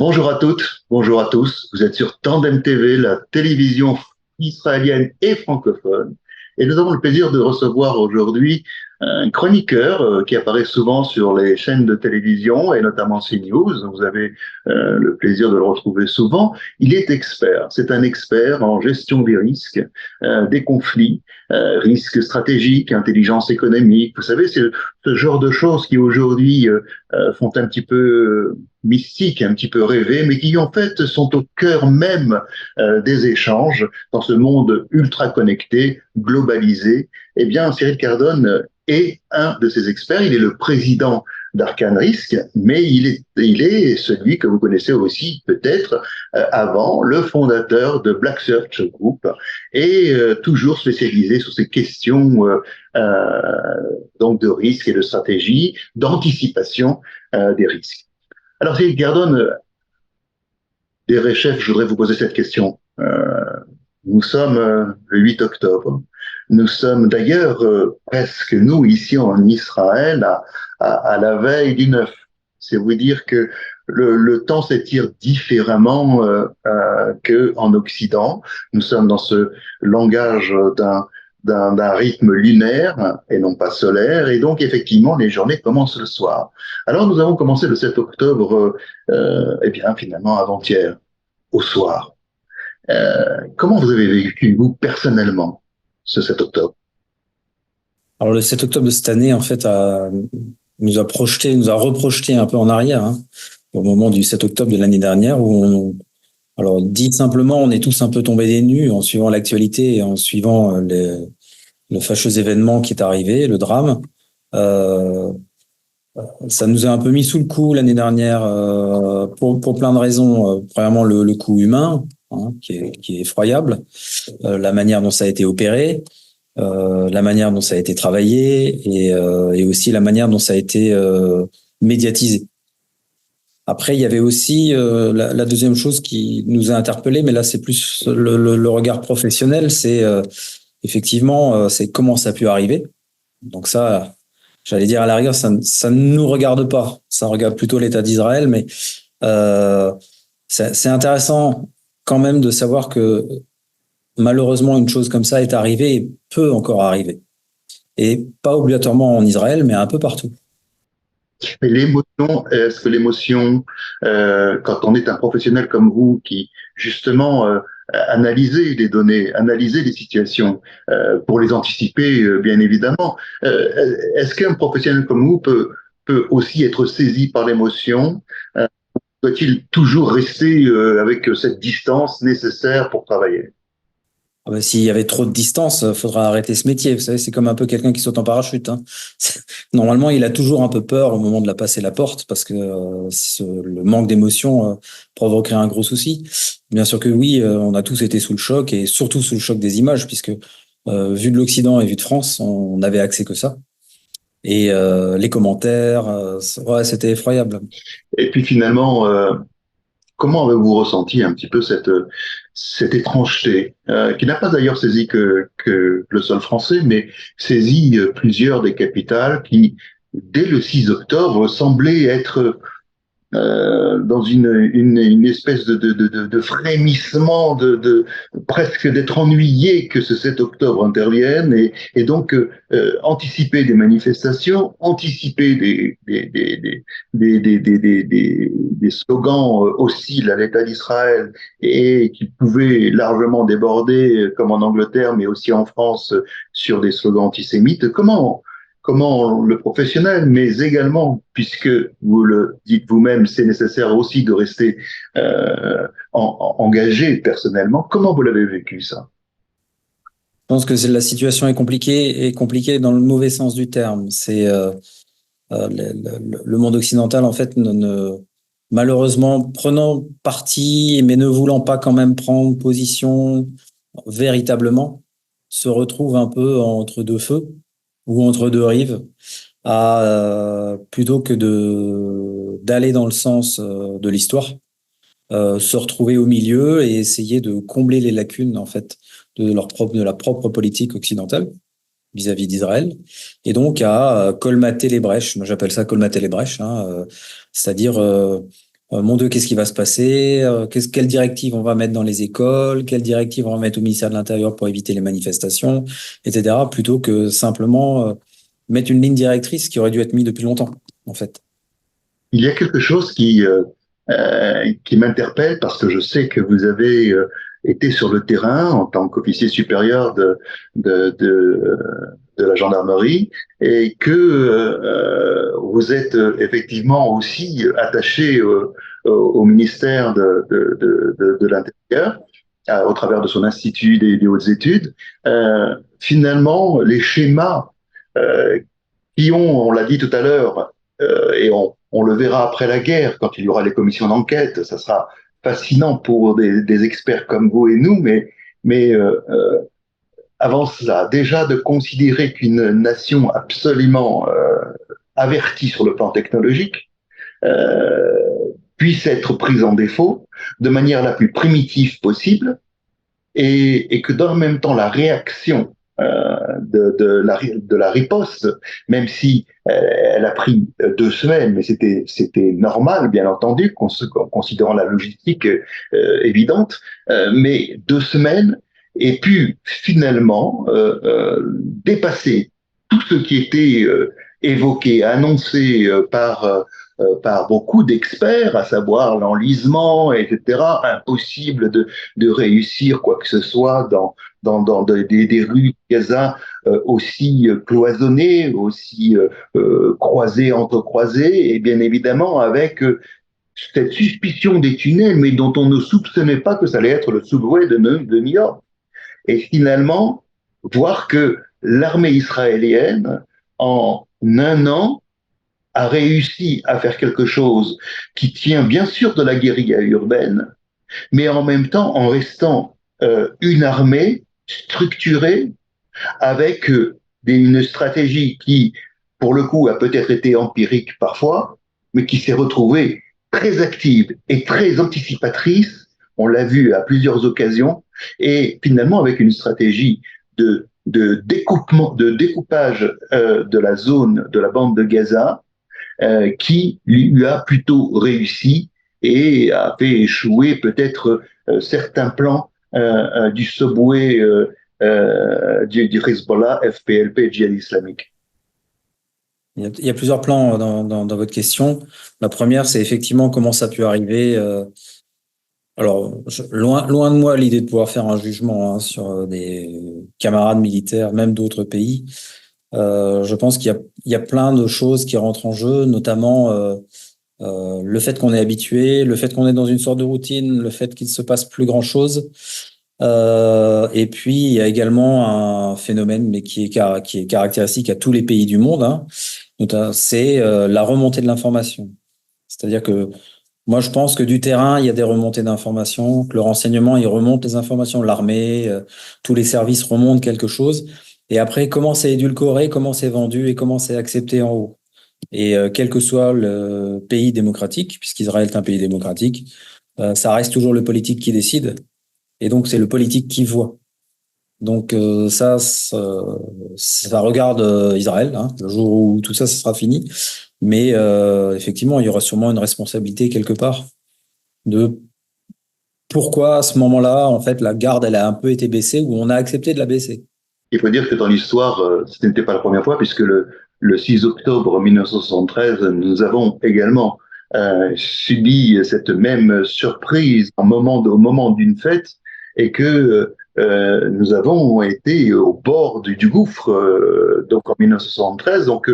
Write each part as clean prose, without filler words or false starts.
Bonjour à toutes, bonjour à tous. Vous êtes sur Tandem TV, la télévision israélienne et francophone. Et nous avons le plaisir de recevoir aujourd'hui un chroniqueur qui apparaît souvent sur les chaînes de télévision et notamment CNews. Vous avez le plaisir de le retrouver souvent. Il est expert. C'est un expert en gestion des risques, des conflits, risques stratégiques, intelligence économique. Vous savez, c'est ce genre de choses qui aujourd'hui font un petit peu mystiques, un petit peu rêvés, mais qui en fait sont au cœur même des échanges dans ce monde ultra connecté, globalisé. Eh bien, Cyril Cardone est un de ces experts. Il est le président d'Arcan Risk, mais il est celui que vous connaissez aussi peut-être avant, le fondateur de Black Search Group, et toujours spécialisé sur ces questions donc de risque et de stratégie, d'anticipation des risques. Alors, Cyril Cardone, des chef, je voudrais vous poser cette question. Nous sommes le 8 octobre. Nous sommes d'ailleurs presque, nous, ici en Israël, à la veille du 9. C'est vous dire que le temps s'étire différemment qu'en Occident. Nous sommes dans ce langage d'un rythme lunaire et non pas solaire. Et donc, effectivement, les journées commencent le soir. Alors, nous avons commencé le 7 octobre, eh bien, finalement, avant-hier, au soir. Comment vous avez vécu, vous, personnellement, ce 7 octobre? Alors le 7 octobre de cette année, en fait, nous a reprojeté un peu en arrière, hein, au moment du 7 octobre de l'année dernière, alors dit simplement, on est tous un peu tombés des nues en suivant l'actualité et en suivant le fâcheux événement qui est arrivé, le drame. Euh, Ça nous a un peu mis sous le coup l'année dernière pour plein de raisons. Premièrement, le coût humain, hein, qui est effroyable, la manière dont ça a été opéré. La manière dont ça a été travaillé et aussi la manière dont ça a été médiatisé. Après, il y avait aussi la deuxième chose qui nous a interpellés, mais là c'est plus le regard professionnel, c'est effectivement c'est comment ça a pu arriver. Donc ça, j'allais dire à la rigueur, ça ne nous regarde pas, ça regarde plutôt l'État d'Israël, mais euh, c'est intéressant quand même de savoir que malheureusement une chose comme ça est arrivée et peut encore arriver. Et pas obligatoirement en Israël, mais un peu partout. Et l'émotion, est-ce que l'émotion, quand on est un professionnel comme vous, qui justement analysez les données, analysez les situations pour les anticiper, bien évidemment, est-ce qu'un professionnel comme vous peut aussi être saisi par l'émotion? Doit-il toujours rester avec cette distance nécessaire pour travailler? Ah bah, s'il y avait trop de distance, faudra arrêter ce métier. Vous savez, c'est comme un peu quelqu'un qui saute en parachute, hein. Normalement, il a toujours un peu peur au moment de la passer la porte parce que le manque d'émotion provoquerait un gros souci. Bien sûr que oui, on a tous été sous le choc et surtout sous le choc des images puisque vu de l'Occident et vu de France, on n'avait accès que ça. Et les commentaires, ouais, c'était effroyable. Et puis finalement, comment avez-vous ressenti un petit peu cette étrangeté, qui n'a pas d'ailleurs saisi que le sol français, mais saisi plusieurs des capitales qui, dès le 6 octobre, semblaient être dans une espèce de frémissement, presque d'être ennuyé que ce 7 octobre intervienne et donc anticiper des manifestations, anticiper des slogans hostiles à l'État d'Israël et qui pouvaient largement déborder, comme en Angleterre, mais aussi en France, sur des slogans antisémites. Comment le professionnel, mais également, puisque vous le dites vous-même, c'est nécessaire aussi de rester engagé personnellement. Comment vous l'avez vécu ça? Je pense que la situation est compliquée et compliquée dans le mauvais sens du terme. C'est le monde occidental en fait malheureusement prenant parti mais ne voulant pas quand même prendre position véritablement se retrouve un peu entre deux feux ou entre deux rives à plutôt que de d'aller dans le sens de l'histoire, se retrouver au milieu et essayer de combler les lacunes en fait de la propre politique occidentale vis-à-vis d'Israël, et donc à colmater les brèches. Moi, j'appelle ça colmater les brèches, hein, c'est-à-dire mon Dieu, qu'est-ce qui va se passer? Quelle directive on va mettre dans les écoles? Quelle directive on va mettre au ministère de l'Intérieur pour éviter les manifestations, etc. Plutôt que simplement mettre une ligne directrice qui aurait dû être mise depuis longtemps, en fait. Il y a quelque chose qui m'interpelle parce que je sais que vous avez été sur le terrain en tant qu'officier supérieur de, de, de la gendarmerie et que vous êtes effectivement aussi attaché au ministère de l'Intérieur au travers de son institut des hautes études. Finalement, les schémas euh, qui ont, on l'a dit tout à l'heure, et on le verra après la guerre, quand il y aura les commissions d'enquête, ça sera fascinant pour des experts comme vous et nous, mais avant cela, déjà de considérer qu'une nation absolument avertie sur le plan technologique euh, puisse être prise en défaut de manière la plus primitive possible, et que dans le même temps, la réaction de la riposte, même si elle a pris 2 semaines, mais c'était normal, bien entendu, considérant la logistique évidente, mais 2 semaines, et pu finalement dépasser tout ce qui était évoqué, annoncé par beaucoup d'experts, à savoir l'enlisement, etc. Impossible de réussir quoi que ce soit dans des rues de Gaza aussi cloisonnées, aussi croisées, entrecroisées, et bien évidemment avec cette suspicion des tunnels, mais dont on ne soupçonnait pas que ça allait être le subway de New York. Et finalement, voir que l'armée israélienne, en un an, a réussi à faire quelque chose qui tient bien sûr de la guérilla urbaine, mais en même temps en restant une armée structurée avec une stratégie qui, pour le coup, a peut-être été empirique parfois, mais qui s'est retrouvée très active et très anticipatrice. On l'a vu à plusieurs occasions, et finalement avec une stratégie de découpage de la zone de la bande de Gaza qui lui a plutôt réussi et a fait échouer peut-être certains plans du subway du Hezbollah, FPLP, djihad islamique. Il y a plusieurs plans dans votre question. La première, c'est effectivement comment ça a pu arriver. Alors, loin de moi l'idée de pouvoir faire un jugement sur des camarades militaires, même d'autres pays. Je pense il y a plein de choses qui rentrent en jeu, notamment le fait qu'on est habitué, le fait qu'on est dans une sorte de routine, le fait qu'il se passe plus grand-chose. Et puis, il y a également un phénomène, mais qui est caractéristique à tous les pays du monde, hein, c'est la remontée de l'information. C'est-à-dire que moi, je pense que du terrain, il y a des remontées d'informations, que le renseignement, il remonte les informations, l'armée, tous les services remontent quelque chose. Et après, comment c'est édulcoré, comment c'est vendu et comment c'est accepté en haut. Et quel que soit le pays démocratique, puisqu'Israël est un pays démocratique, ça reste toujours le politique qui décide. Et donc, c'est le politique qui voit. Donc ça regarde Israël, hein, le jour où tout ça, ça sera fini. Mais effectivement, il y aura sûrement une responsabilité quelque part de pourquoi à ce moment-là, en fait, la garde, elle a un peu été baissée ou on a accepté de la baisser. Il faut dire que dans l'histoire, ce n'était pas la première fois, puisque le 6 octobre 1973, nous avons également subi cette même surprise au moment d'une fête, et que nous avons été au bord du gouffre donc en 1973, donc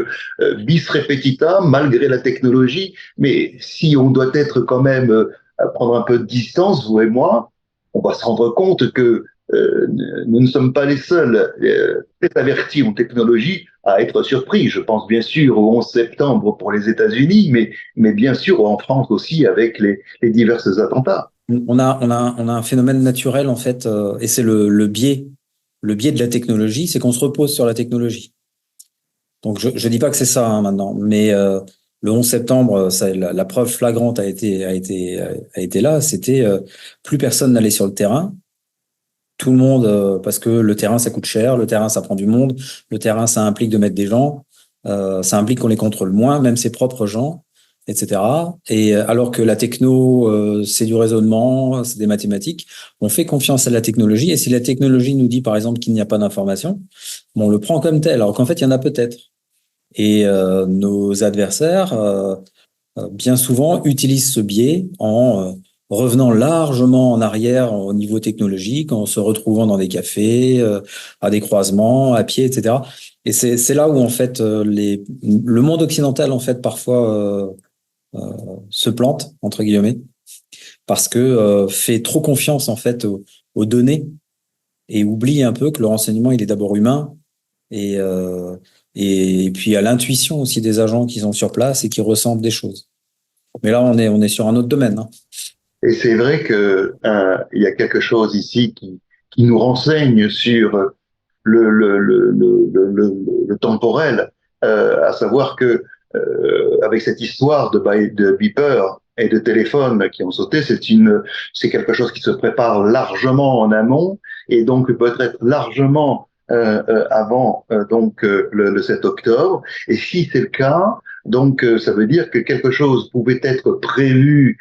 bis repetita, malgré la technologie, mais si on doit être quand même prendre un peu de distance, vous et moi, on va se rendre compte que nous ne sommes pas les seuls très avertis en technologie à être surpris. Je pense bien sûr au 11 septembre pour les États-Unis, mais bien sûr en France aussi avec les divers attentats. On a un phénomène naturel, en fait, et c'est le biais de la technologie, c'est qu'on se repose sur la technologie. Donc, je dis pas que c'est ça, hein, maintenant, mais le 11 septembre, ça, la preuve flagrante a été là. C'était plus personne n'allait sur le terrain. Tout le monde, parce que le terrain, ça coûte cher, le terrain, ça prend du monde, le terrain, ça implique de mettre des gens, ça implique qu'on les contrôle moins, même ses propres gens. etc. Et alors que la techno, c'est du raisonnement, c'est des mathématiques, on fait confiance à la technologie. Et si la technologie nous dit, par exemple, qu'il n'y a pas d'information, bon, on le prend comme tel, alors qu'en fait, il y en a peut-être. Et nos adversaires, bien souvent, utilisent ce biais en revenant largement en arrière au niveau technologique, en se retrouvant dans des cafés, à des croisements, à pied, etc. Et c'est là où en fait le monde occidental en fait parfois se plante entre guillemets parce que fait trop confiance en fait aux données et oublie un peu que le renseignement il est d'abord humain et et puis à l'intuition aussi des agents qui sont sur place et qui ressentent des choses. Mais là on est sur un autre domaine, hein. Et c'est vrai que il y a quelque chose ici qui nous renseigne sur le temporel, à savoir que avec cette histoire de beeper et de téléphone qui ont sauté, c'est quelque chose qui se prépare largement en amont et donc peut-être largement avant le 7 octobre. Et si c'est le cas, donc ça veut dire que quelque chose pouvait être prévu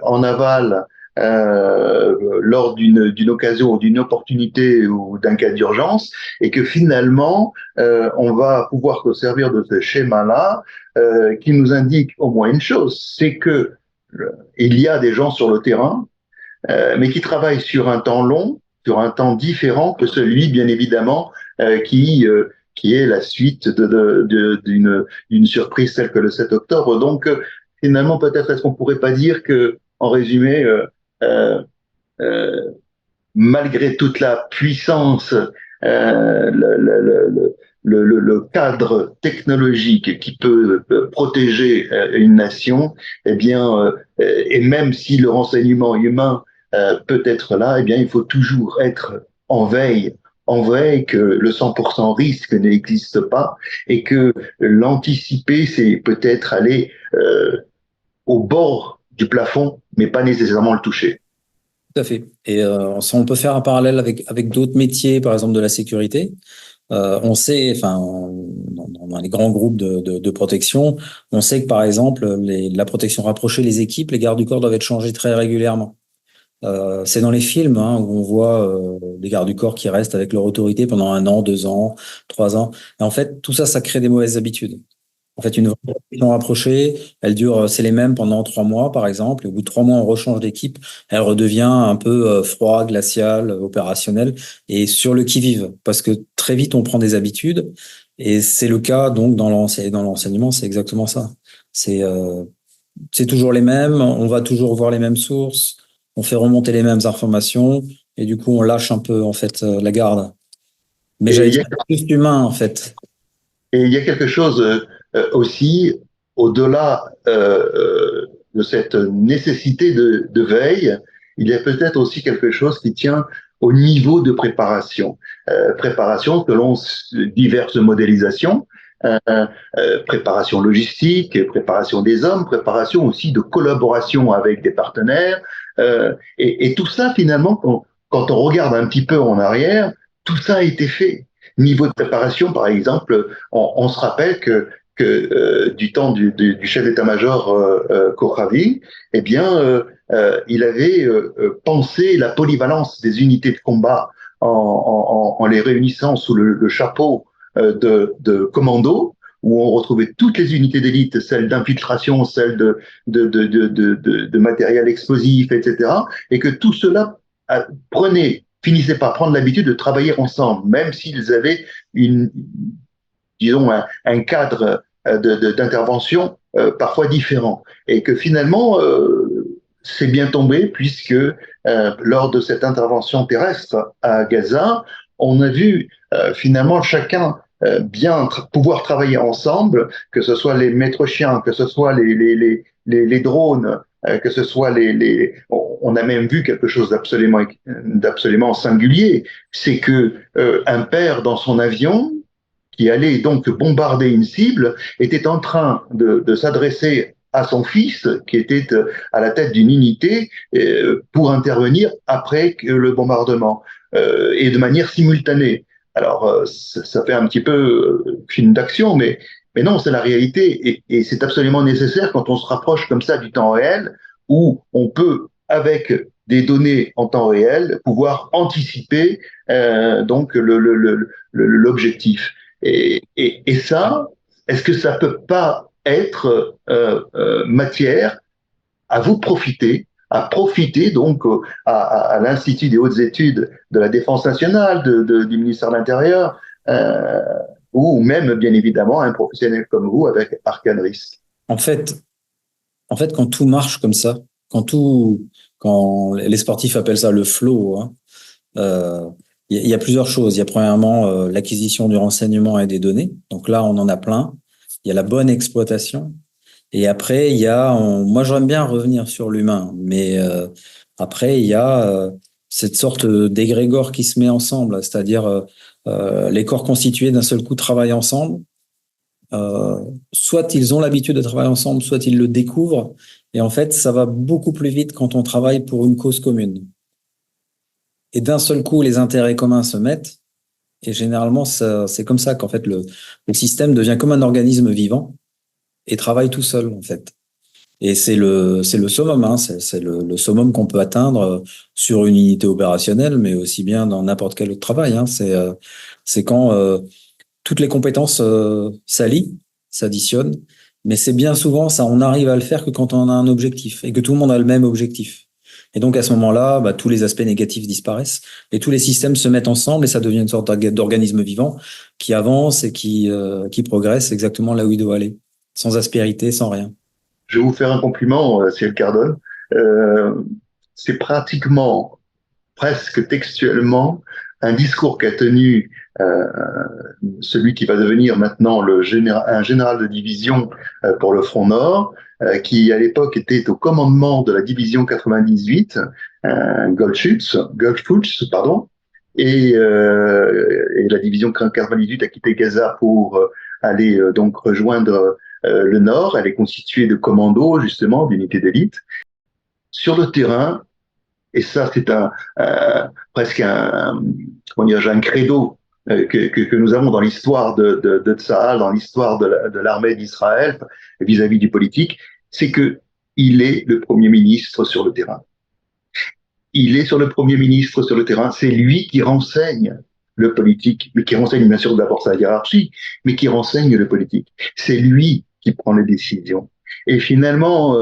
en aval lors d'une occasion ou d'une opportunité ou d'un cas d'urgence, et que finalement, on va pouvoir se servir de ce schéma-là qui nous indique au moins une chose, c'est que il y a des gens sur le terrain, mais qui travaillent sur un temps long, sur un temps différent que celui, bien évidemment, qui est la suite d'une surprise telle que le 7 octobre. Donc, finalement, peut-être est-ce qu'on pourrait pas dire que, en résumé, euh, euh, malgré toute la puissance, le cadre technologique qui peut protéger une nation, eh bien, et même si le renseignement humain peut être là, eh bien, il faut toujours être en veille que le 100% risque n'existe pas et que l'anticiper, c'est peut-être aller au bord du plafond, mais pas nécessairement le toucher. Tout à fait. Et on peut faire un parallèle avec d'autres métiers, par exemple de la sécurité. On sait, enfin, dans les grands groupes de protection, on sait que par exemple, la protection rapprochée, les équipes, les gardes du corps doivent être changés très régulièrement. C'est dans les films hein, où on voit des gardes du corps qui restent avec leur autorité pendant 1 an, 2 ans, 3 ans. Et en fait, tout ça, ça crée des mauvaises habitudes. En fait, une protection rapprochée, elle dure, c'est les mêmes pendant 3 mois, par exemple. Et au bout de 3 mois, on rechange d'équipe. Elle redevient un peu froid, glacial, opérationnel et sur le qui-vive. Parce que très vite, on prend des habitudes. Et c'est le cas, donc, dans l'enseignement, c'est exactement ça. C'est, euh, c'est toujours les mêmes. On va toujours voir les mêmes sources. On fait remonter les mêmes informations. Et du coup, on lâche un peu, en fait, la garde. Mais Et j'allais il y a dire plus humain, en fait. Et il y a quelque chose aussi au-delà de cette nécessité de veille, il y a peut-être aussi quelque chose qui tient au niveau de préparation. Préparation selon diverses modélisations, euh, préparation logistique, préparation des hommes, préparation aussi de collaboration avec des partenaires. Et tout ça, finalement, quand on regarde un petit peu en arrière, tout ça a été fait. Niveau de préparation, par exemple, on se rappelle que du temps du chef d'état-major Kochavi, eh bien, il avait pensé la polyvalence des unités de combat en les réunissant sous le chapeau de commando, où on retrouvait toutes les unités d'élite, celles d'infiltration, celles de matériel explosif, etc., et que tout cela finissaient par prendre l'habitude de travailler ensemble, même s'ils avaient une, disons, un cadre d'intervention parfois différent. Et que finalement, c'est bien tombé puisque lors de cette intervention terrestre à Gaza, on a vu finalement chacun pouvoir travailler ensemble, que ce soit les maîtres chiens, que ce soit les drones, que ce soit on a même vu quelque chose d'absolument singulier, c'est que un père dans son avion qui allait donc bombarder une cible, était en train de s'adresser à son fils, qui était à la tête d'une unité, pour intervenir après le bombardement, et de manière simultanée. Alors, ça fait un petit peu film d'action, Mais non, c'est la réalité et c'est absolument nécessaire quand on se rapproche comme ça du temps réel, où on peut, avec des données en temps réel, pouvoir anticiper donc l'objectif. Et ça, est-ce que ça peut pas être matière à vous profiter, à profiter donc à l'Institut des hautes études de la Défense nationale, du ministère de l'Intérieur, euh, ou même bien évidemment un professionnel comme vous avec Arcan Risque. En fait, quand tout marche comme ça, quand les sportifs appellent ça le flow, hein, euh, il y a plusieurs choses. Il y a premièrement l'acquisition du renseignement et des données. Donc là, on en a plein. Il y a la bonne exploitation. Et après, moi, j'aime bien revenir sur l'humain, mais après, il y a cette sorte d'égrégore qui se met ensemble, c'est-à-dire les corps constitués d'un seul coup travaillent ensemble. Soit ils ont l'habitude de travailler ensemble, soit ils le découvrent. Et en fait, ça va beaucoup plus vite quand on travaille pour une cause commune. Et d'un seul coup, les intérêts communs se mettent. Et généralement, c'est comme ça qu'en fait, le système devient comme un organisme vivant et travaille tout seul, en fait. Et c'est le summum, hein, c'est le summum qu'on peut atteindre sur une unité opérationnelle, mais aussi bien dans n'importe quel autre travail, hein. C'est quand toutes les compétences s'allient, s'additionnent, mais c'est bien souvent ça, on arrive à le faire que quand on a un objectif et que tout le monde a le même objectif. Et donc à ce moment-là, bah, tous les aspects négatifs disparaissent et tous les systèmes se mettent ensemble et ça devient une sorte d'organisme vivant qui avance et qui progresse exactement là où il doit aller, sans aspérité, sans rien. Je vais vous faire un compliment, Ciel Cardone. Euh, c'est pratiquement, presque textuellement, un discours qu'a tenu celui qui va devenir maintenant un général de division pour le Front Nord, qui à l'époque était au commandement de la division 98, Goldschutz, pardon, et la division 98 a quitté Gaza pour aller donc rejoindre le Nord. Elle est constituée de commandos, justement, d'unités d'élite. Sur le terrain, et ça, c'est presque comment dire, un credo que nous avons dans l'histoire de Tsahal, dans l'histoire de l'armée d'Israël vis-à-vis du politique, c'est que il est le Premier ministre sur le terrain. Il est sur le Premier ministre sur le terrain. C'est lui qui renseigne le politique, mais qui renseigne bien sûr d'abord sa hiérarchie, mais qui renseigne le politique. C'est lui qui prend les décisions. Et finalement,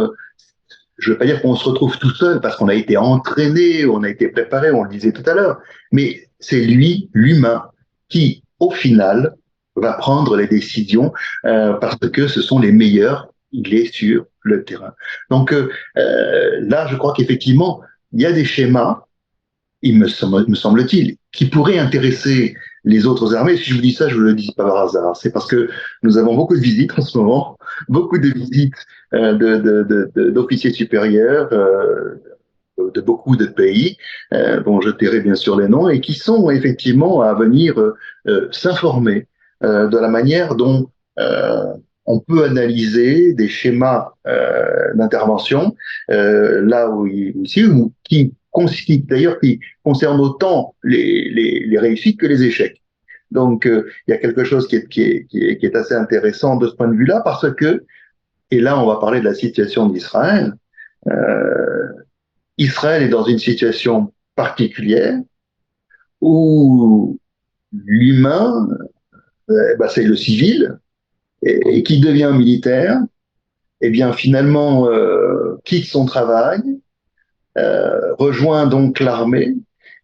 je ne veux pas dire qu'on se retrouve tout seul parce qu'on a été entraîné, on a été préparé, on le disait tout à l'heure, mais c'est lui, l'humain, qui, au final, va prendre les décisions parce que ce sont les meilleurs, il est sur le terrain. Donc là, je crois qu'effectivement, il y a des schémas, me semble-t-il, qui pourraient intéresser les autres armées. Si je vous dis ça, je ne vous le dis pas par hasard. C'est parce que nous avons beaucoup de visites en ce moment, beaucoup de visites d'officiers supérieurs de beaucoup de pays, dont je tairai bien sûr les noms, et qui sont effectivement à venir s'informer de la manière dont on peut analyser des schémas d'intervention, là où ici, ou d'ailleurs qui concernent autant les réussites que les échecs. Donc, il y a quelque chose qui est assez intéressant de ce point de vue-là, parce que, et là, on va parler de la situation d'Israël. Euh, Israël est dans une situation particulière où l'humain, c'est le civil, et qui devient militaire, et bien finalement quitte son travail, rejoint donc l'armée,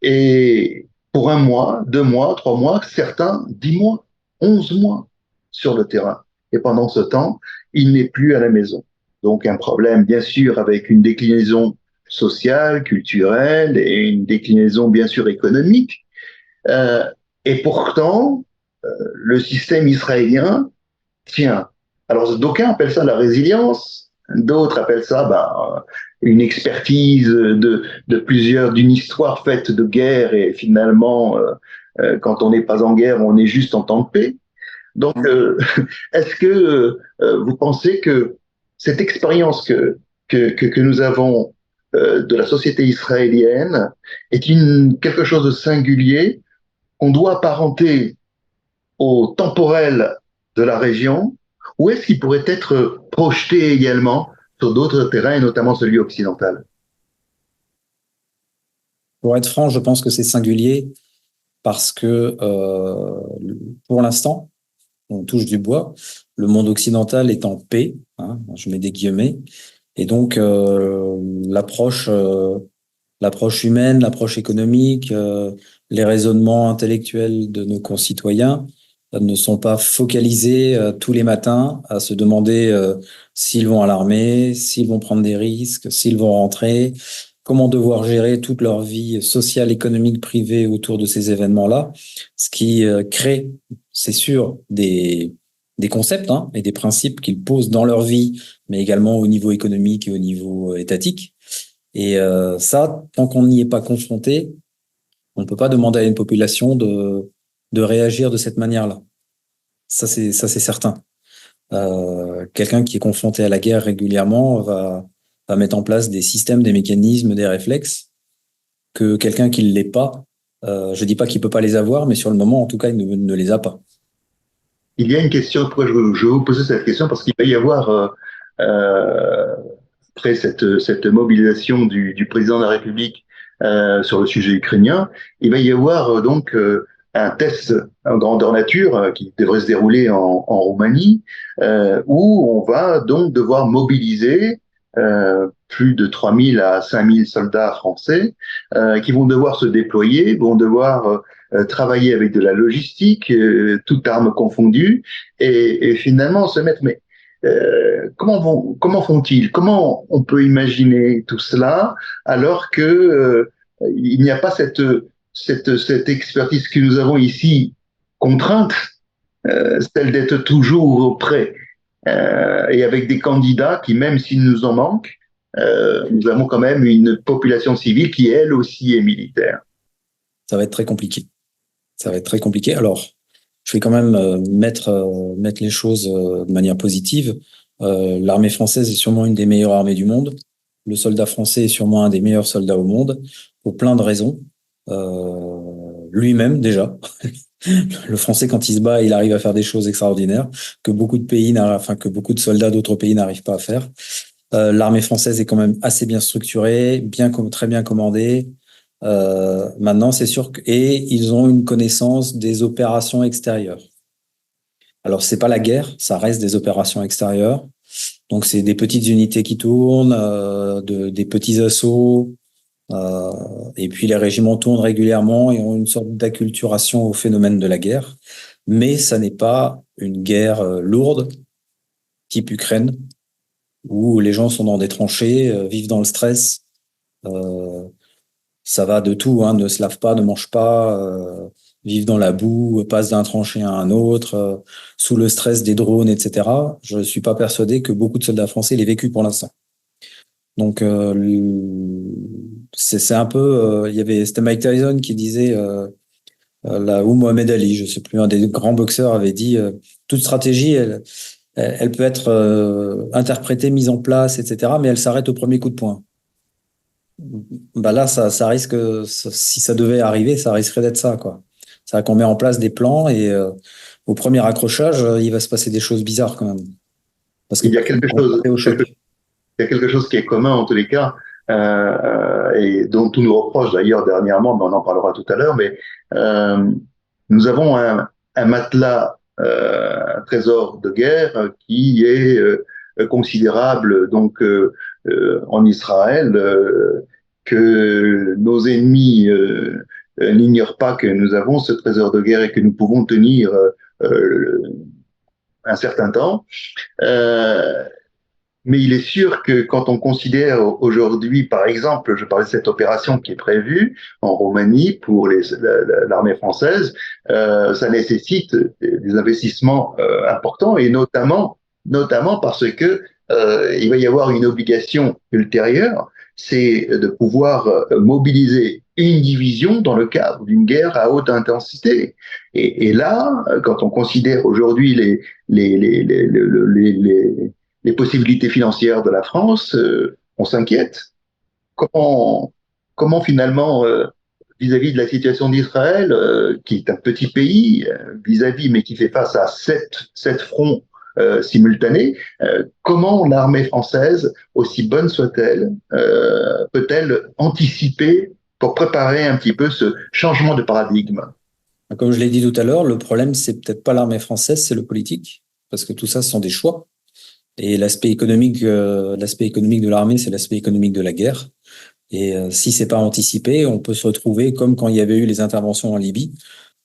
et pour 1 mois, 2 mois, 3 mois, certains 10 mois, 11 mois sur le terrain. Et pendant ce temps, il n'est plus à la maison. Donc un problème, bien sûr, avec une déclinaison sociale, culturelle et une déclinaison, bien sûr, économique. Euh, et pourtant, le système israélien tient. Alors d'aucuns appellent ça la résilience, d'autres appellent ça une expertise d'une histoire faite de guerre et finalement, quand on n'est pas en guerre, on est juste en temps de paix. Donc, est-ce que vous pensez que cette expérience que nous avons de la société israélienne est quelque chose de singulier qu'on doit apparenter au temporel de la région, Où est-ce qu'il pourrait être projeté également sur d'autres terrains, et notamment celui occidental? Pour être franc, je pense que c'est singulier parce que pour l'instant, on touche du bois, le monde occidental est en paix, hein, je mets des guillemets, et donc l'approche humaine, l'approche économique, les raisonnements intellectuels de nos concitoyens ne sont pas focalisés tous les matins à se demander s'ils vont à l'armée, s'ils vont prendre des risques, s'ils vont rentrer, comment devoir gérer toute leur vie sociale, économique, privée autour de ces événements-là, ce qui crée, c'est sûr, des concepts hein, et des principes qu'ils posent dans leur vie, mais également au niveau économique et au niveau étatique. Et ça, tant qu'on n'y est pas confronté, on ne peut pas demander à une population de réagir de cette manière-là. Ça c'est certain. Quelqu'un qui est confronté à la guerre régulièrement va mettre en place des systèmes, des mécanismes, des réflexes que quelqu'un qui ne l'est pas, je dis pas qu'il peut pas les avoir, mais sur le moment, en tout cas, il ne les a pas. Il y a une question, pourquoi je vais vous poser cette question, parce qu'il va y avoir, après cette mobilisation du président de la République sur le sujet ukrainien, il va y avoir un test en grandeur nature qui devrait se dérouler en Roumanie, où on va donc devoir mobiliser plus de 3000 à 5000 soldats français qui vont devoir se déployer, vont devoir travailler avec de la logistique, toutes armes confondues, et finalement se mettre. Mais comment font-ils? Comment on peut imaginer tout cela alors que il n'y a pas cette expertise que nous avons ici contrainte, celle d'être toujours prêt et avec des candidats qui, même s'il nous en manque, nous avons quand même une population civile qui, elle aussi, est militaire. Ça va être très compliqué. Ça va être très compliqué. Alors, je vais quand même mettre les choses de manière positive. L'armée française est sûrement une des meilleures armées du monde. Le soldat français est sûrement un des meilleurs soldats au monde, pour plein de raisons. Lui-même, déjà. Le français, quand il se bat, il arrive à faire des choses extraordinaires que beaucoup de pays, enfin, que beaucoup de soldats d'autres pays n'arrivent pas à faire. L'armée française est quand même assez bien structurée, très bien commandée. Maintenant, c'est sûr et ils ont une connaissance des opérations extérieures. Alors, c'est pas la guerre, ça reste des opérations extérieures. Donc, c'est des petites unités qui tournent, des petits assauts. Et puis, les régiments tournent régulièrement et ont une sorte d'acculturation au phénomène de la guerre. Mais ça n'est pas une guerre lourde, type Ukraine, où les gens sont dans des tranchées, vivent dans le stress. Ça va de tout, hein, ne se lave pas, ne mange pas, vivent dans la boue, passent d'un tranché à un autre, sous le stress des drones, etc. Je ne suis pas persuadé que beaucoup de soldats français l'aient vécu pour l'instant. Donc c'est un peu, c'était Mike Tyson qui disait là ou Mohamed Ali, je sais plus, un des grands boxeurs avait dit toute stratégie, elle peut être interprétée, mise en place, etc. Mais elle s'arrête au premier coup de poing. Bah là, ça risque, si ça devait arriver, ça risquerait d'être ça, quoi. C'est vrai qu'on met en place des plans et au premier accrochage, il va se passer des choses bizarres quand même. Parce que Il y a personne n'est préparé au choc. il y a quelque chose qui est commun en tous les cas, et dont tout nous reproche d'ailleurs dernièrement, mais on en parlera tout à l'heure, mais nous avons un matelas, un trésor de guerre qui est considérable donc en Israël, que nos ennemis n'ignorent pas que nous avons ce trésor de guerre et que nous pouvons tenir un certain temps. Euh, mais il est sûr que quand on considère aujourd'hui, par exemple, je parlais de cette opération qui est prévue en Roumanie pour l'armée française, ça nécessite des investissements importants et notamment parce que il va y avoir une obligation ultérieure, c'est de pouvoir mobiliser une division dans le cadre d'une guerre à haute intensité. Et là, quand on considère aujourd'hui les possibilités financières de la France, on s'inquiète. Comment, comment finalement, vis-à-vis de la situation d'Israël, qui est un petit pays, vis-à-vis, mais qui fait face à sept fronts simultanée. Comment l'armée française, aussi bonne soit-elle, peut-elle anticiper pour préparer un petit peu ce changement de paradigme? Comme je l'ai dit tout à l'heure, le problème, c'est peut-être pas l'armée française, c'est le politique, parce que tout ça, ce sont des choix. Et l'aspect économique de l'armée, c'est l'aspect économique de la guerre. Et si c'est pas anticipé, on peut se retrouver comme quand il y avait eu les interventions en Libye,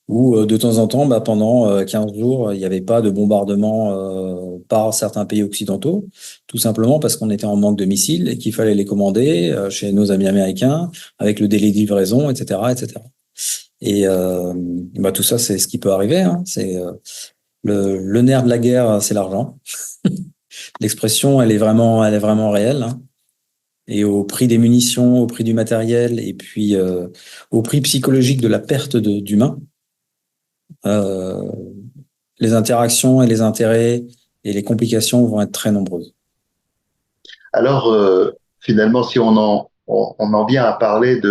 où de temps en temps, pendant 15 jours, il n'y avait pas de bombardement par certains pays occidentaux, tout simplement parce qu'on était en manque de missiles et qu'il fallait les commander chez nos amis américains avec le délai de livraison, etc., etc. Et tout ça, c'est ce qui peut arriver. Hein. C'est le nerf de la guerre, c'est l'argent. L'expression, elle est vraiment réelle. Hein. Et au prix des munitions, au prix du matériel, et puis au prix psychologique de la perte d'humains, euh, les interactions et les intérêts et les complications vont être très nombreuses. Alors, finalement, si on en vient à parler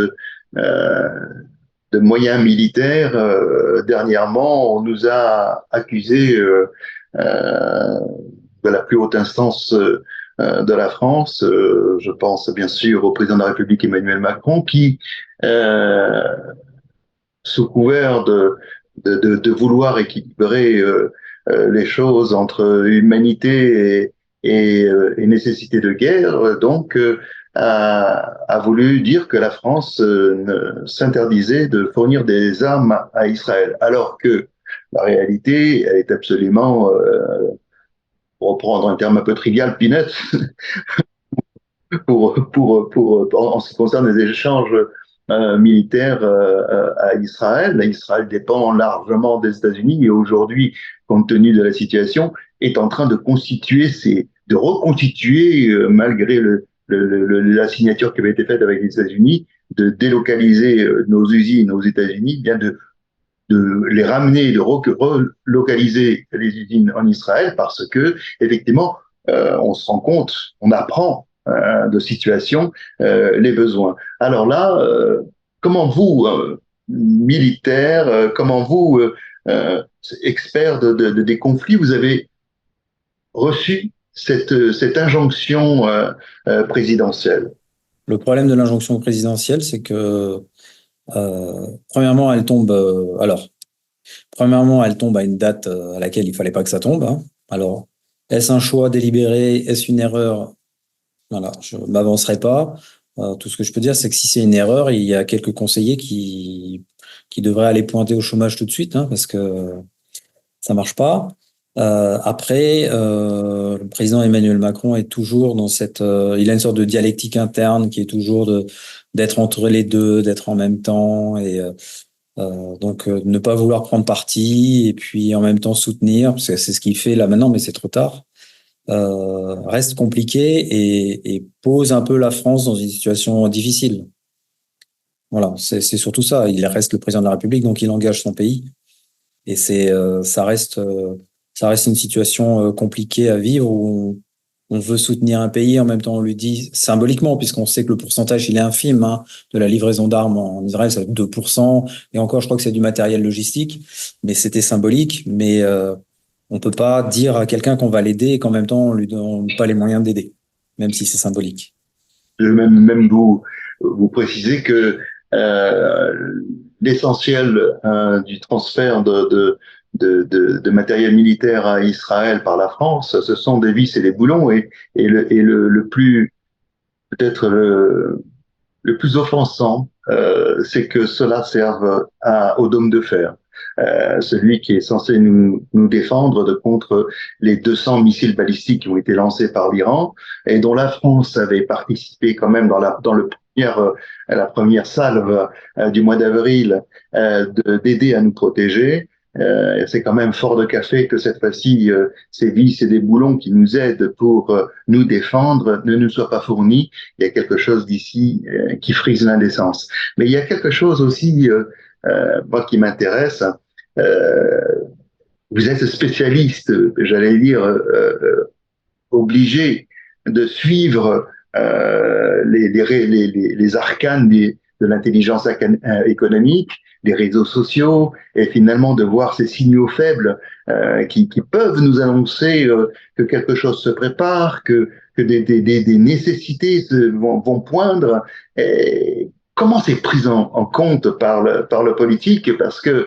euh, de moyens militaires, dernièrement, on nous a accusés de la plus haute instance de la France, je pense bien sûr au président de la République Emmanuel Macron, qui, euh, sous couvert de vouloir équilibrer les choses entre humanité et nécessité de guerre, a voulu dire que la France s'interdisait de fournir des armes à Israël, alors que la réalité, elle est absolument, pour reprendre un terme un peu trivial, peanuts, en ce qui concerne les échanges militaires à Israël. Israël dépend largement des États-Unis et aujourd'hui, compte tenu de la situation, est en train de de reconstituer, malgré la signature qui avait été faite avec les États-Unis, de délocaliser nos usines aux États-Unis, bien de les ramener, de relocaliser les usines en Israël parce que, effectivement, on se rend compte, on apprend de situation les besoins. Alors là, comment vous, militaire, comment vous, expert des conflits, vous avez reçu cette injonction présidentielle? Le problème de l'injonction présidentielle, c'est que premièrement, premièrement, elle tombe à une date à laquelle il fallait pas que ça tombe. Hein. Alors, est-ce un choix délibéré? Est-ce une erreur? Voilà, je m'avancerai pas. Tout ce que je peux dire, c'est que si c'est une erreur, il y a quelques conseillers qui devraient aller pointer au chômage tout de suite, hein, parce que ça marche pas. Après, le président Emmanuel Macron est toujours dans il a une sorte de dialectique interne qui est toujours d'être entre les deux, d'être en même temps et ne pas vouloir prendre parti et puis en même temps soutenir, parce que c'est ce qu'il fait là maintenant, mais c'est trop tard. Reste compliqué et pose un peu la France dans une situation difficile. Voilà, c'est surtout ça. Il reste le président de la République, donc il engage son pays. Et ça reste une situation compliquée à vivre où on veut soutenir un pays, en même temps on lui dit symboliquement, puisqu'on sait que le pourcentage il est infime hein, de la livraison d'armes en Israël, c'est 2%, et encore je crois que c'est du matériel logistique, mais c'était symbolique, mais on peut pas dire à quelqu'un qu'on va l'aider et qu'en même temps on lui donne pas les moyens d'aider, même si c'est symbolique. Même vous précisez que euh, l'essentiel du transfert de matériel militaire à Israël par la France, ce sont des vis et des boulons, le plus peut-être le plus offensant, c'est que cela serve au dôme de fer. Celui qui est censé nous défendre contre les 200 missiles balistiques qui ont été lancés par l'Iran et dont la France avait participé quand même la première salve du mois d'avril d'aider à nous protéger. C'est quand même fort de café que cette fois-ci, ces vis et des boulons qui nous aident pour nous défendre ne nous soient pas fournis. Il y a quelque chose d'ici qui frise l'indécence. Mais il y a quelque chose aussi, moi, qui m'intéresse. Euh, Vous êtes spécialiste, j'allais dire, obligé de suivre les arcanes de l'intelligence économique, des réseaux sociaux, et finalement de voir ces signaux faibles qui peuvent nous annoncer que quelque chose se prépare, que des nécessités vont poindre. Et comment c'est pris en compte par le politique? Parce que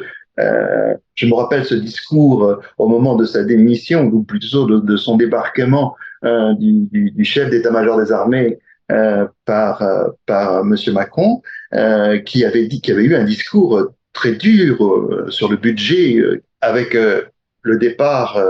je me rappelle ce discours au moment de sa démission, ou plutôt de son débarquement du chef d'état-major des armées par Monsieur Macron, qui avait eu un discours très dur sur le budget avec le départ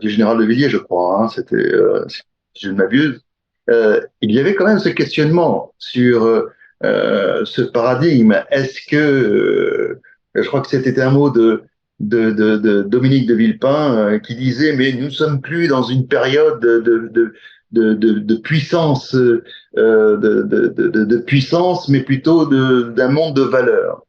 du général de Villiers, je crois, hein, c'était, si je ne m'abuse. Il y avait quand même ce questionnement sur ce paradigme. Est-ce que, je crois que c'était un mot de Dominique de Villepin qui disait, mais nous ne sommes plus dans une période de puissance, de puissance, mais plutôt d'un monde de valeurs.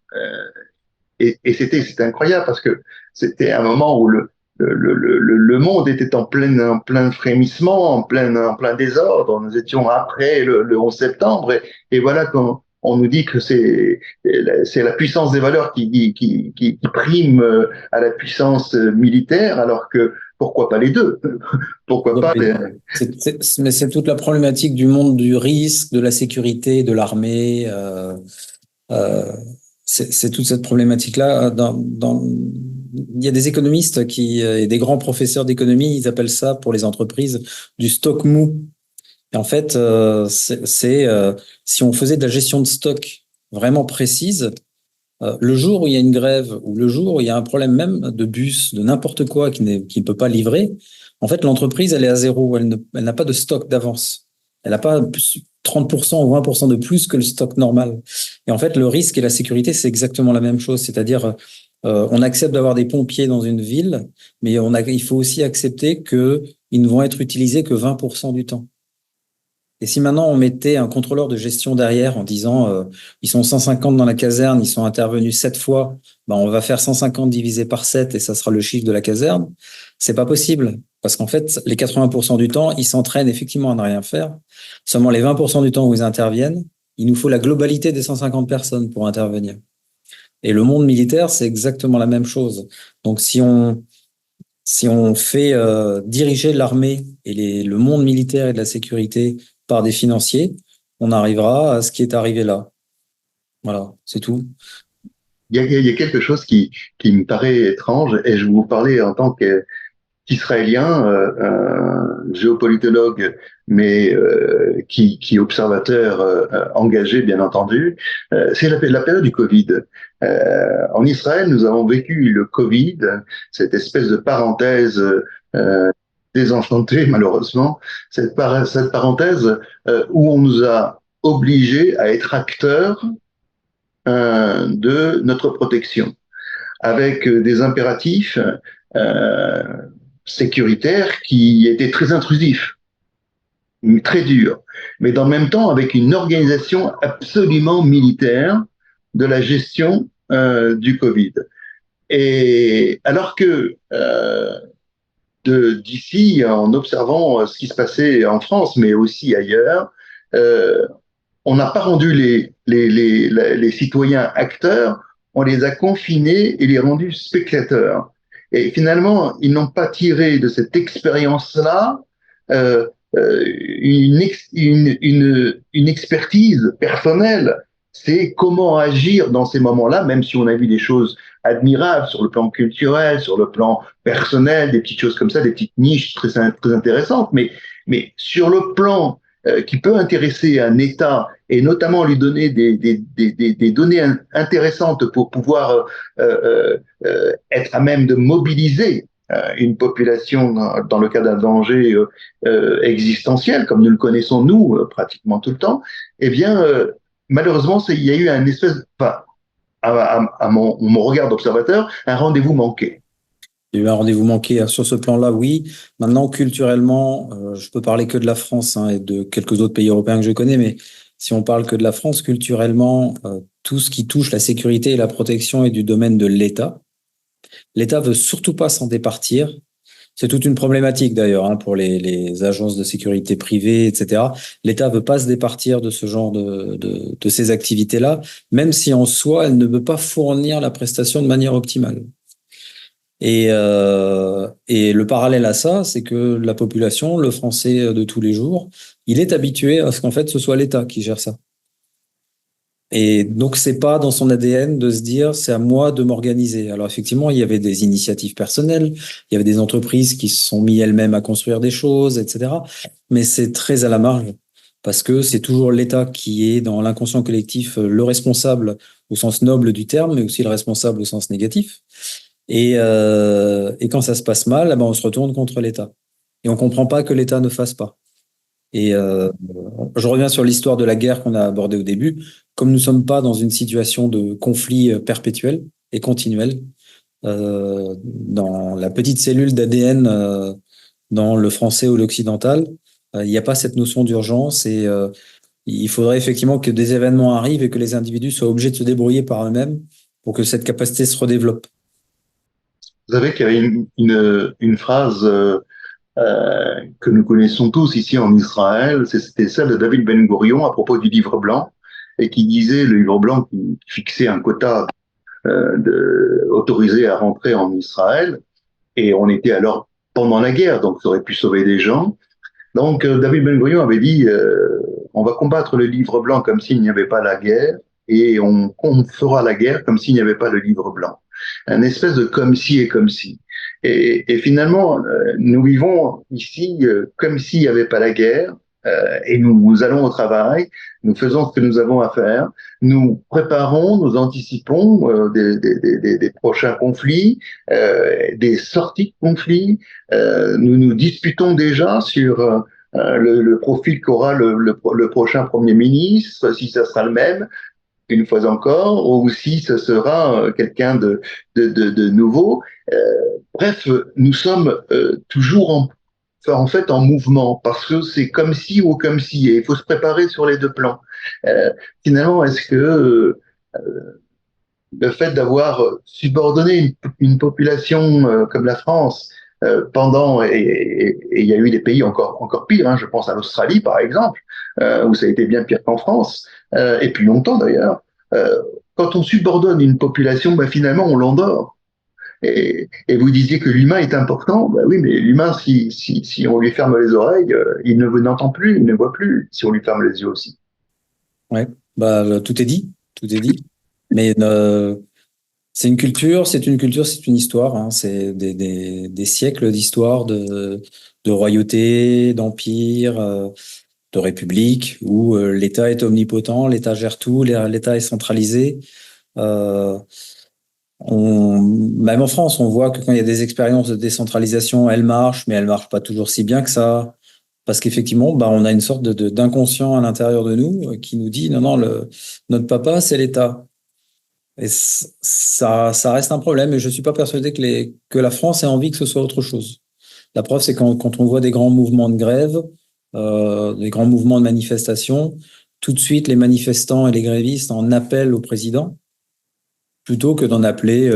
Et c'était incroyable parce que c'était un moment où le monde était en plein frémissement, en plein désordre. Nous étions après le 11 septembre et voilà quand on nous dit que c'est la puissance des valeurs qui prime à la puissance militaire, alors que pourquoi pas les deux? Pourquoi pas les... Mais c'est toute la problématique du monde du risque, de la sécurité, de l'armée. Euh, c'est toute cette problématique-là. Il y a des économistes et des grands professeurs d'économie, ils appellent ça pour les entreprises du stock mou. Et en fait, si on faisait de la gestion de stock vraiment précise, le jour où il y a une grève ou le jour où il y a un problème même de bus, de n'importe quoi qui ne peut pas livrer, en fait, l'entreprise, elle est à zéro. Elle n'a pas de stock d'avance. Elle n'a pas 30% ou 20% de plus que le stock normal. Et en fait, le risque et la sécurité, c'est exactement la même chose. C'est-à-dire, on accepte d'avoir des pompiers dans une ville, mais il faut aussi accepter qu'ils ne vont être utilisés que 20% du temps. Et si maintenant on mettait un contrôleur de gestion derrière en disant ils sont 150 dans la caserne, ils sont intervenus 7 fois, ben on va faire 150 divisé par 7 et ça sera le chiffre de la caserne, c'est pas possible. Parce qu'en fait, les 80% du temps, ils s'entraînent effectivement à ne rien faire. Seulement les 20% du temps où ils interviennent, il nous faut la globalité des 150 personnes pour intervenir. Et le monde militaire, c'est exactement la même chose. Donc si on fait diriger l'armée et le monde militaire et de la sécurité par des financiers, on arrivera à ce qui est arrivé là. Voilà, c'est tout. Il y a quelque chose qui me paraît étrange, et je vais vous parler en tant qu'Israélien, géopolitologue, mais qui est observateur engagé, bien entendu. C'est la période du Covid. En Israël, nous avons vécu le Covid, cette espèce de parenthèse désenchantée, malheureusement, cette parenthèse où on nous a obligés à être acteurs de notre protection, avec des impératifs sécuritaires qui étaient très intrusifs, très durs, mais dans le même temps avec une organisation absolument militaire de la gestion du Covid. Et alors que d'ici, en observant ce qui se passait en France, mais aussi ailleurs, on n'a pas rendu les citoyens acteurs, on les a confinés et les rendus spectateurs. Et finalement, ils n'ont pas tiré de cette expérience-là euh, une expertise personnelle. C'est comment agir dans ces moments-là, même si on a vu des choses admirables sur le plan culturel, sur le plan personnel, des petites choses comme ça, des petites niches très intéressantes, mais sur le plan qui peut intéresser un État et notamment lui donner des données intéressantes pour pouvoir être à même de mobiliser une population dans le cas d'un danger existentiel, comme nous le connaissons nous pratiquement tout le temps, eh bien, malheureusement, il y a eu un espèce, enfin, à mon regard d'observateur, un rendez-vous manqué. Il y a eu un rendez-vous manqué sur ce plan-là, oui. Maintenant, culturellement, je peux parler que de la France et de quelques autres pays européens que je connais, mais si on parle que de la France, culturellement, tout ce qui touche la sécurité et la protection est du domaine de l'État. L'État veut surtout pas s'en départir. C'est toute une problématique d'ailleurs hein, pour les agences de sécurité privées, etc. L'État veut pas se départir de ce genre de ces activités-là, même si en soi, elle ne veut pas fournir la prestation de manière optimale. Et le parallèle à ça, c'est que la population, le français de tous les jours, il est habitué à ce qu'en fait, ce soit l'État qui gère ça. Et donc, c'est pas dans son ADN de se dire, c'est à moi de m'organiser. Alors, effectivement, il y avait des initiatives personnelles, il y avait des entreprises qui se sont mis elles-mêmes à construire des choses, etc. Mais c'est très à la marge parce que c'est toujours l'État qui est dans l'inconscient collectif le responsable au sens noble du terme, mais aussi le responsable au sens négatif. Et quand ça se passe mal, eh ben, on se retourne contre l'État. Et on comprend pas que l'État ne fasse pas. Et je reviens sur l'histoire de la guerre qu'on a abordée au début. Comme nous ne sommes pas dans une situation de conflit perpétuel et continuel, dans la petite cellule d'ADN dans le français ou l'occidental, il n'y a pas cette notion d'urgence et il faudrait effectivement que des événements arrivent et que les individus soient obligés de se débrouiller par eux-mêmes pour que cette capacité se redéveloppe. Vous savez qu'il y avait une phrase que nous connaissons tous ici en Israël, c'était celle de David Ben Gourion à propos du livre blanc, et qui disait, le livre blanc qui fixait un quota autorisé à rentrer en Israël, et on était alors pendant la guerre, donc ça aurait pu sauver des gens. Donc David Ben Gourion avait dit, on va combattre le livre blanc comme s'il n'y avait pas la guerre, et on fera la guerre comme s'il n'y avait pas le livre blanc. Un espèce de comme si et comme si. Et finalement, nous vivons ici comme s'il n'y avait pas la guerre, et nous allons au travail, nous faisons ce que nous avons à faire, nous préparons, nous anticipons des prochains conflits, des sorties de conflits, nous nous disputons déjà sur le profil qu'aura le prochain Premier ministre, si ça sera le même, une fois encore, ou si ce sera quelqu'un de nouveau. Euh, Bref, nous sommes toujours en fait en mouvement, parce que c'est comme si ou comme si, et il faut se préparer sur les deux plans. Euh, Finalement, est-ce que le fait d'avoir subordonné une population comme la France pendant, et il y a eu des pays encore pires, hein, je pense à l'Australie par exemple, où ça a été bien pire qu'en France, et puis longtemps d'ailleurs, euh, quand on subordonne une population, ben, finalement on l'endort. Et vous disiez que l'humain est important, ben oui, mais l'humain, si on lui ferme les oreilles, il ne n'entend plus, il ne voit plus, si on lui ferme les yeux aussi. Ouais, bah tout est dit, tout est dit. Mais c'est une culture, c'est une histoire. Hein. C'est des siècles d'histoire de royauté, d'empire, de république, où l'État est omnipotent, l'État gère tout, l'État est centralisé. Euh, Même en France, on voit que quand il y a des expériences de décentralisation, elles marchent, mais elles marchent pas toujours si bien que ça. Parce qu'effectivement, bah, on a une sorte d'inconscient à l'intérieur de nous qui nous dit non, non, notre papa, c'est l'État. Et ça reste un problème. Et je suis pas persuadé que la France ait envie que ce soit autre chose. La preuve, c'est quand on voit des grands mouvements de grève, des grands mouvements de manifestation, tout de suite, les manifestants et les grévistes en appellent au président plutôt que d'en appeler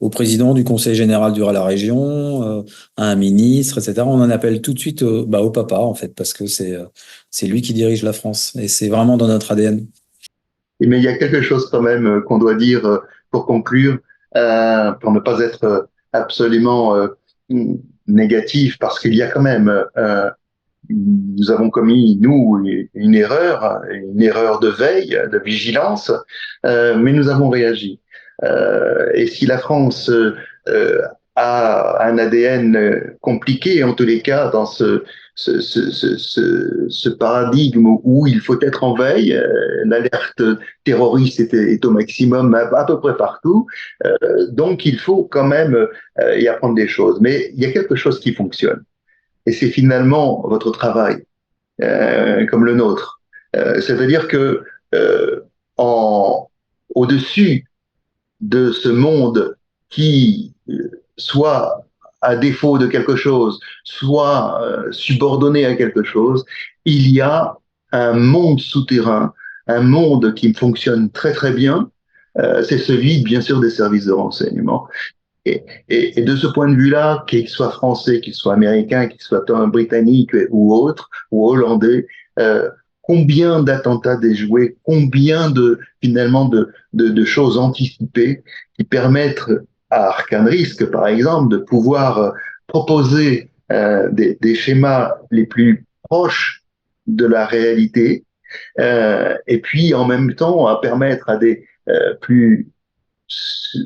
au président du conseil général de la région, à un ministre, etc. On en appelle tout de suite au papa, en fait, parce que c'est lui qui dirige la France. Et c'est vraiment dans notre ADN. Mais il y a quelque chose quand même qu'on doit dire pour conclure, pour ne pas être absolument négatif, parce qu'il y a quand même, nous avons commis, nous, une erreur de veille, de vigilance, mais nous avons réagi. Et si la France a un ADN compliqué, en tous les cas, dans ce paradigme où il faut être en veille, l'alerte terroriste est au maximum à peu près partout, donc il faut quand même y apprendre des choses. Mais il y a quelque chose qui fonctionne, et c'est finalement votre travail, comme le nôtre. C'est-à-dire que en, au-dessus de ce monde qui, soit à défaut de quelque chose, soit subordonné à quelque chose, il y a un monde souterrain, un monde qui fonctionne très très bien. C'est celui, bien sûr, des services de renseignement. Et de ce point de vue-là, qu'il soit français, qu'il soit américain, qu'il soit britannique ou autre, ou hollandais, combien d'attentats déjoués, combien finalement de choses anticipées qui permettent à Arcane Risk, par exemple, de pouvoir proposer des schémas les plus proches de la réalité, et puis en même temps à permettre à des plus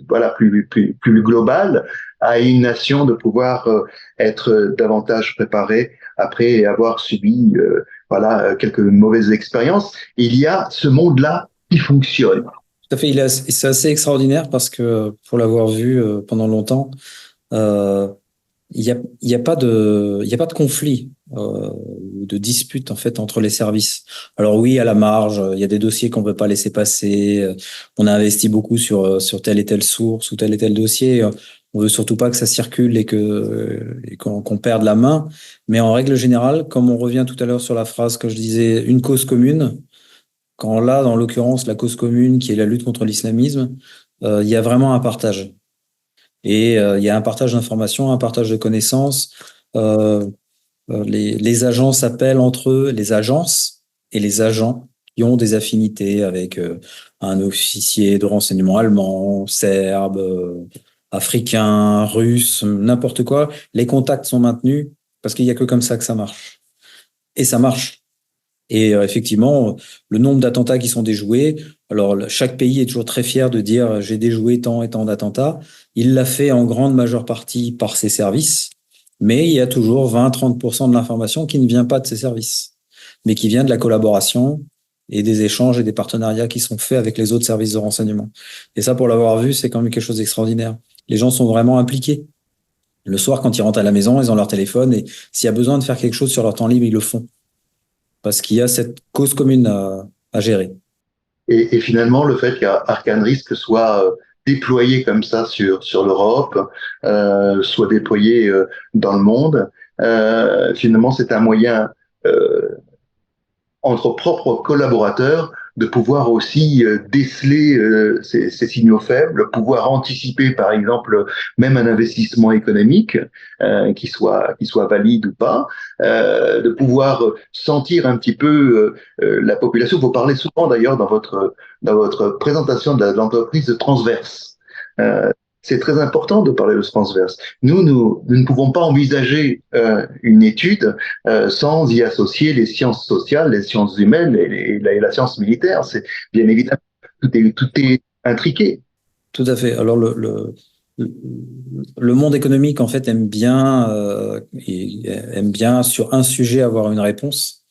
voilà, plus global à une nation de pouvoir être davantage préparée après avoir subi voilà, quelques mauvaises expériences. Il y a ce monde-là qui fonctionne. Tout à fait, c'est assez extraordinaire parce que pour l'avoir vu pendant longtemps, euh, il y a pas de conflit ou de dispute en fait entre les services. Alors oui, à la marge, il y a des dossiers qu'on peut pas laisser passer. On a investi beaucoup sur telle et telle source ou tel et tel dossier. On veut surtout pas que ça circule et qu'on perde la main. Mais en règle générale, comme on revient tout à l'heure sur la phrase que je disais, une cause commune. Quand là, dans l'occurrence, la cause commune qui est la lutte contre l'islamisme, il y a vraiment un partage. Et il y a un partage d'informations, un partage de connaissances. Euh, les agents s'appellent entre eux les agences et les agents qui ont des affinités avec un officier de renseignement allemand, serbe, africain, russe, n'importe quoi. Les contacts sont maintenus parce qu'il y a que comme ça que ça marche. Et ça marche. Et effectivement, le nombre d'attentats qui sont déjoués, alors chaque pays est toujours très fier de dire j'ai déjoué tant et tant d'attentats. Il l'a fait en grande majeure partie par ses services, mais il y a toujours 20-30% de l'information qui ne vient pas de ses services, mais qui vient de la collaboration et des échanges et des partenariats qui sont faits avec les autres services de renseignement. Et ça, pour l'avoir vu, c'est quand même quelque chose d'extraordinaire. Les gens sont vraiment impliqués. Le soir, quand ils rentrent à la maison, ils ont leur téléphone et s'il y a besoin de faire quelque chose sur leur temps libre, ils le font parce qu'il y a cette cause commune à gérer. Et finalement, le fait qu'Arcane Risk soit déployé comme ça sur l'Europe, soit déployé dans le monde, finalement, c'est un moyen euh, entre propres collaborateurs de pouvoir aussi déceler ces signaux faibles, pouvoir anticiper par exemple même un investissement économique qui soit valide ou pas, de pouvoir sentir un petit peu la population. Vous parlez souvent d'ailleurs dans votre présentation de l'entreprise de transverse. Euh, c'est très important de parler de transverse. Nous ne pouvons pas envisager une étude sans y associer les sciences sociales, les sciences humaines et la science militaire. C'est bien évidemment, tout est intriqué. Tout à fait. Alors le monde économique en fait aime bien sur un sujet avoir une réponse.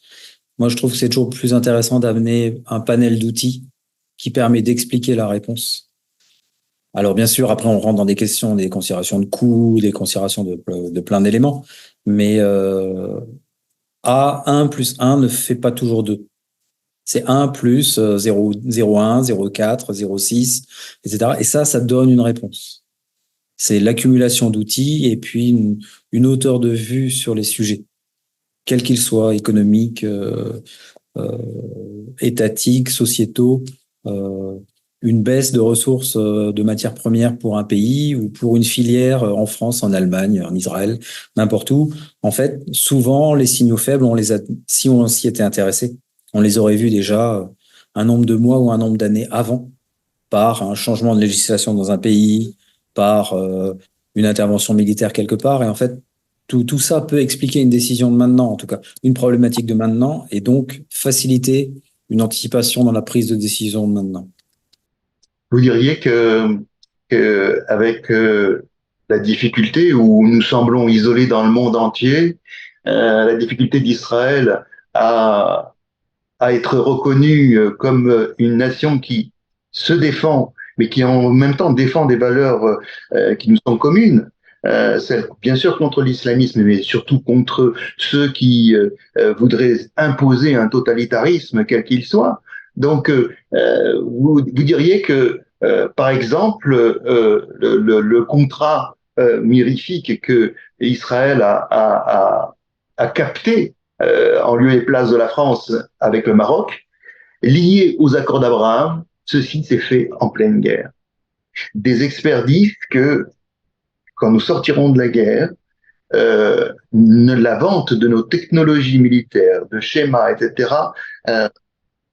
Moi, je trouve que c'est toujours plus intéressant d'amener un panel d'outils qui permet d'expliquer la réponse. Alors bien sûr, après on rentre dans des questions, des considérations de coûts, des considérations de plein d'éléments, mais A1 plus 1 ne fait pas toujours 2. C'est 1 plus 0, 0,1, 0,4, 0,6, etc. Et ça donne une réponse. C'est l'accumulation d'outils et puis une hauteur de vue sur les sujets, quels qu'ils soient, économiques, euh, étatiques, sociétaux, euh, une baisse de ressources de matières premières pour un pays ou pour une filière en France, en Allemagne, en Israël, n'importe où. En fait, souvent, les signaux faibles, si on s'y était intéressé, on les aurait vus déjà un nombre de mois ou un nombre d'années avant, par un changement de législation dans un pays, par une intervention militaire quelque part. Et en fait, tout ça peut expliquer une décision de maintenant, en tout cas, une problématique de maintenant, et donc faciliter une anticipation dans la prise de décision de maintenant. Vous diriez que avec la difficulté où nous semblons isolés dans le monde entier, la difficulté d'Israël à, à être reconnue comme une nation qui se défend, mais qui en même temps défend des valeurs qui nous sont communes. Celle, bien sûr contre l'islamisme, mais surtout contre ceux qui voudraient imposer un totalitarisme, quel qu'il soit. Donc, vous diriez que, par exemple, le contrat mirifique que Israël a capté en lieu et place de la France avec le Maroc, lié aux accords d'Abraham, ceci s'est fait en pleine guerre. Des experts disent que quand nous sortirons de la guerre, la vente de nos technologies militaires, de schémas, etc., euh,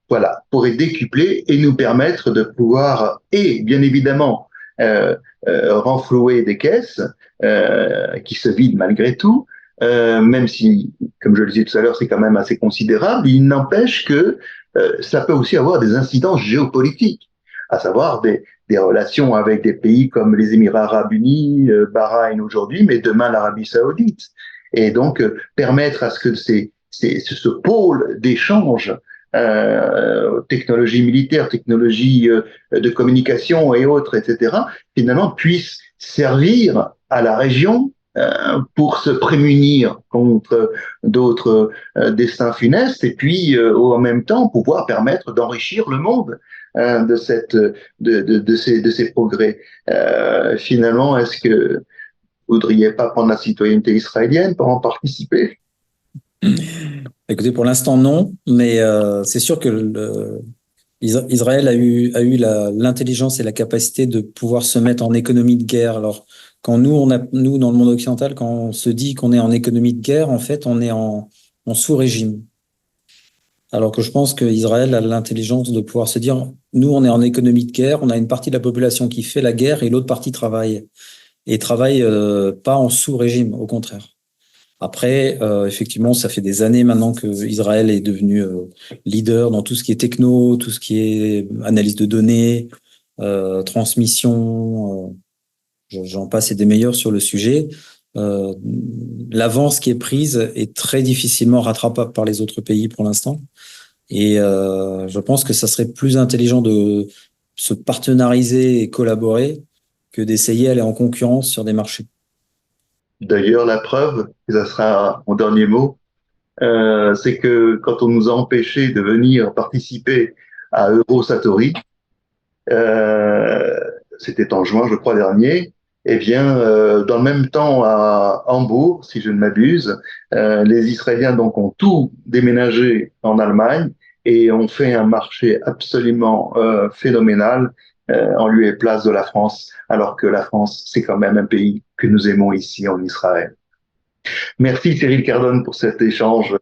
voilà, pourrait décupler et nous permettre de pouvoir, et bien évidemment, renflouer des caisses qui se vident malgré tout, même si, comme je le disais tout à l'heure, c'est quand même assez considérable. Il n'empêche que ça peut aussi avoir des incidences géopolitiques, à savoir des relations avec des pays comme les Émirats arabes unis, Bahreïn aujourd'hui, mais demain l'Arabie saoudite. Et donc, permettre à ce que ce pôle d'échange technologie militaire, technologie de communication et autres, etc., finalement puissent servir à la région pour se prémunir contre d'autres destins funestes et puis en même temps pouvoir permettre d'enrichir le monde de ces progrès. Finalement, est-ce que vous voudriez pas prendre la citoyenneté israélienne pour en participer? Écoutez, pour l'instant, non, mais c'est sûr que Israël a eu l'intelligence et la capacité de pouvoir se mettre en économie de guerre. Alors, quand nous, dans le monde occidental, quand on se dit qu'on est en économie de guerre, en fait, on est en sous-régime. Alors que je pense qu'Israël a l'intelligence de pouvoir se dire, nous, on est en économie de guerre, on a une partie de la population qui fait la guerre et l'autre partie travaille. Et travaille pas en sous-régime, au contraire. Après, effectivement, ça fait des années maintenant que Israël est devenu leader dans tout ce qui est techno, tout ce qui est analyse de données, transmission, j'en passe et des meilleurs sur le sujet. L'avance qui est prise est très difficilement rattrapable par les autres pays pour l'instant. Et je pense que ça serait plus intelligent de se partenariser et collaborer que d'essayer d'aller en concurrence sur des marchés. D'ailleurs, la preuve, et ça sera mon dernier mot, c'est que quand on nous a empêchés de venir participer à Eurosatori, euh, c'était en juin, je crois, dernier, eh bien, dans le même temps à Hambourg, si je ne m'abuse, les Israéliens donc ont tout déménagé en Allemagne et ont fait un marché absolument phénoménal en lieu et place de la France, alors que la France, c'est quand même un pays que nous aimons ici en Israël. Merci Cyril Cardone pour cet échange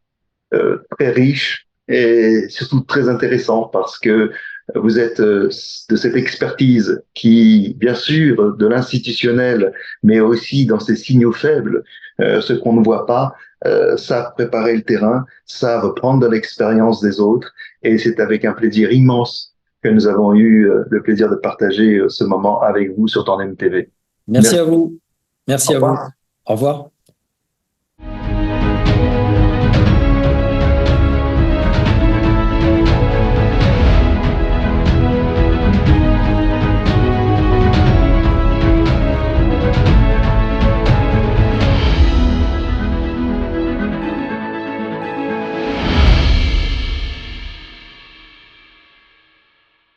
très riche et surtout très intéressant parce que vous êtes de cette expertise qui, bien sûr, de l'institutionnel, mais aussi dans ces signaux faibles, ce qu'on ne voit pas, savent préparer le terrain, savent prendre de l'expérience des autres. Et c'est avec un plaisir immense que nous avons eu le plaisir de partager ce moment avec vous sur Tandem TV. Merci Merci. à vous. Au Merci à vous. revoir. Au revoir.